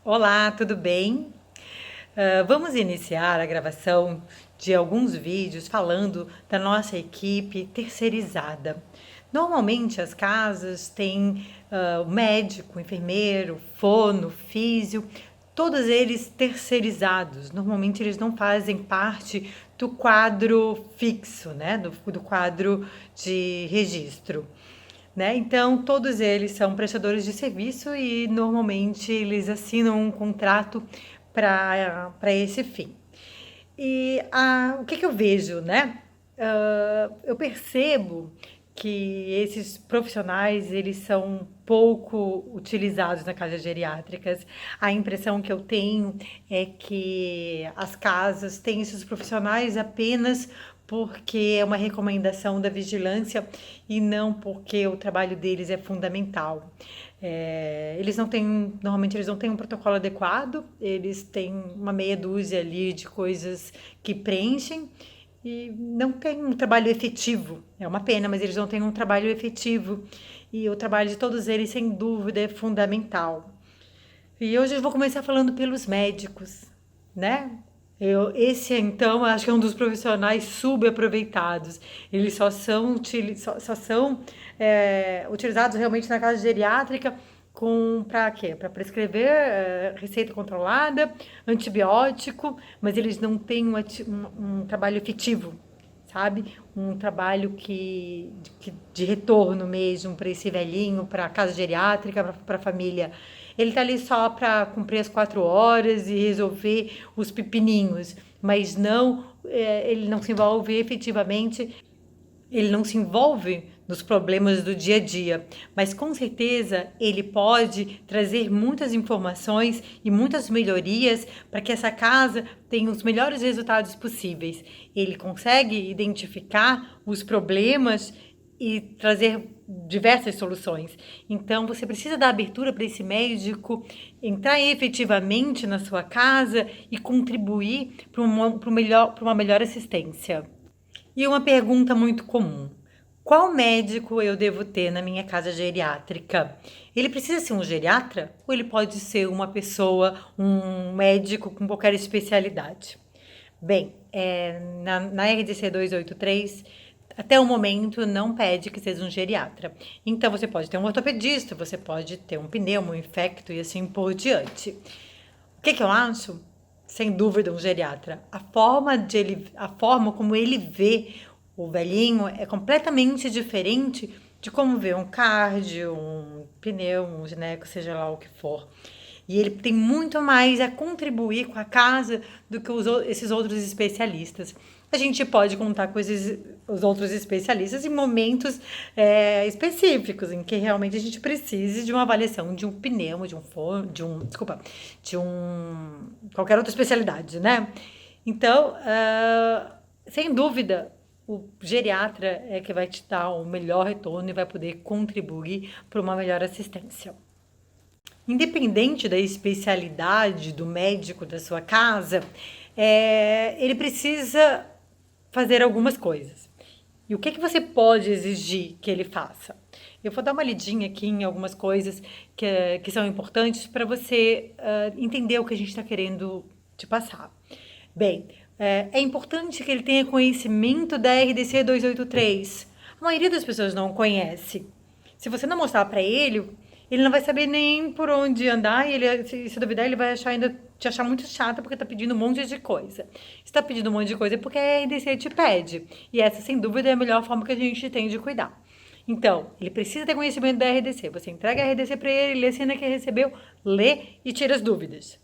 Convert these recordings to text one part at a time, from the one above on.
Olá, tudo bem? Vamos iniciar a gravação de alguns vídeos falando da nossa equipe terceirizada. Normalmente as casas têm o médico, o enfermeiro, fono, físio, todos eles terceirizados. Normalmente eles não fazem parte do quadro fixo, né? Do quadro de registro. Né? Então, todos eles são prestadores de serviço e normalmente eles assinam um contrato para esse fim. E o que eu vejo, né? Eu percebo que esses profissionais eles são pouco utilizados na casas geriátricas. A impressão que eu tenho é que as casas têm esses profissionais apenas porque é uma recomendação da vigilância e não porque o trabalho deles é fundamental. Eles não têm, normalmente eles não têm um protocolo adequado, eles têm uma meia dúzia ali de coisas que preenchem e não tem um trabalho efetivo. É uma pena, mas eles não têm um trabalho efetivo. E o trabalho de todos eles, sem dúvida, é fundamental. E hoje eu vou começar falando pelos médicos, né? Esse, então, acho que é um dos profissionais subaproveitados. Eles só são utilizados realmente na casa geriátrica para quê? Para prescrever receita controlada, antibiótico, mas eles não têm um trabalho efetivo, sabe? Um trabalho de retorno mesmo para esse velhinho, para a casa geriátrica, para a família. Ele tá ali só para cumprir as 4 horas e resolver os pepininhos, mas ele não se envolve efetivamente, ele não se envolve nos problemas do dia a dia, mas com certeza ele pode trazer muitas informações e muitas melhorias para que essa casa tenha os melhores resultados possíveis. Ele consegue identificar os problemas e trazer diversas soluções. Então, você precisa dar abertura para esse médico entrar efetivamente na sua casa e contribuir para uma melhor assistência. E uma pergunta muito comum: qual médico eu devo ter na minha casa geriátrica? Ele precisa ser um geriatra ou ele pode ser uma pessoa, um médico com qualquer especialidade? Bem, na RDC 283, até o momento não pede que seja um geriatra. Então você pode ter um ortopedista, você pode ter um pneumo, um infecto e assim por diante. O que eu acho? Sem dúvida um geriatra. A forma como ele vê o velhinho é completamente diferente de como vê um cardio, um pneu, um gineco, seja lá o que for. E ele tem muito mais a contribuir com a casa do que esses outros especialistas. A gente pode contar com os outros especialistas em momentos específicos, em que realmente a gente precise de uma avaliação de um pneu, qualquer outra especialidade, né? Então, sem dúvida, o geriatra é que vai te dar o melhor retorno e vai poder contribuir para uma melhor assistência. Independente da especialidade do médico da sua casa, ele precisa fazer algumas coisas. E o que você pode exigir que ele faça? Eu vou dar uma lidinha aqui em algumas coisas que são importantes para você entender o que a gente está querendo te passar. Bem, é importante que ele tenha conhecimento da RDC 283. A maioria das pessoas não conhece. Se você não mostrar para ele não vai saber nem por onde andar e se duvidar, ele vai te achar muito chata porque tá pedindo um monte de coisa. Se tá pedindo um monte de coisa é porque a RDC te pede. E essa, sem dúvida, é a melhor forma que a gente tem de cuidar. Então, ele precisa ter conhecimento da RDC. Você entrega a RDC para ele assina que recebeu, lê e tira as dúvidas.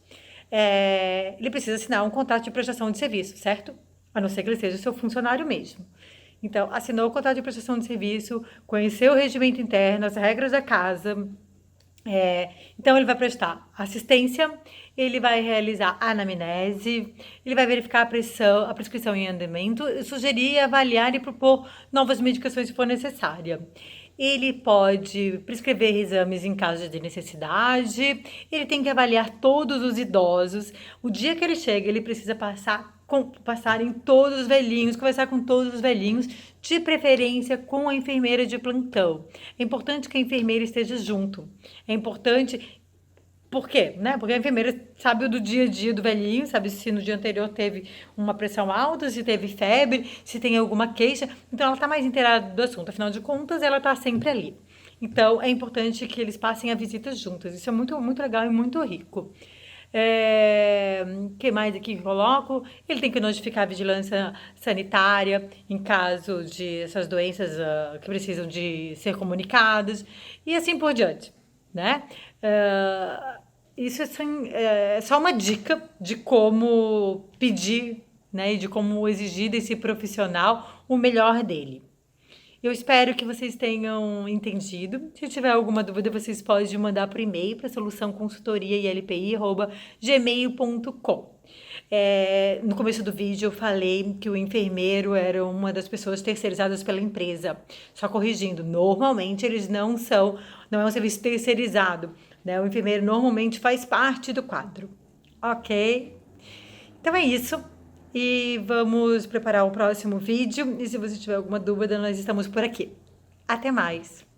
Ele precisa assinar um contrato de prestação de serviço, certo? A não ser que ele seja o seu funcionário mesmo. Então, assinou o contrato de prestação de serviço, conheceu o regimento interno, as regras da casa. Então, ele vai prestar assistência, ele vai realizar anamnese, ele vai verificar a prescrição em andamento, sugerir, avaliar e propor novas medicações se for necessária. Ele pode prescrever exames em caso de necessidade, ele tem que avaliar todos os idosos. O dia que ele chega, ele precisa passar passar em todos os velhinhos, conversar com todos os velhinhos, de preferência com a enfermeira de plantão. É importante que a enfermeira esteja junto. É importante. Por quê? Né? Porque a enfermeira sabe do dia a dia do velhinho, sabe se no dia anterior teve uma pressão alta, se teve febre, se tem alguma queixa. Então, ela está mais inteirada do assunto. Afinal de contas, ela está sempre ali. Então, é importante que eles passem a visita juntas. Isso é muito, muito legal e muito rico. Que mais aqui que eu coloco? Ele tem que notificar a vigilância sanitária em caso de essas doenças que precisam de ser comunicadas e assim por diante, né? Isso assim, é só uma dica de como pedir, né, e de como exigir desse profissional o melhor dele. Eu espero que vocês tenham entendido. Se tiver alguma dúvida, vocês podem mandar por e-mail para soluçãoconsultoriailpi@gmail.com. No começo do vídeo eu falei que o enfermeiro era uma das pessoas terceirizadas pela empresa. Só corrigindo, normalmente eles não é um serviço terceirizado, né? O enfermeiro normalmente faz parte do quadro. Ok? Então é isso. E vamos preparar o próximo vídeo. E se você tiver alguma dúvida, nós estamos por aqui. Até mais!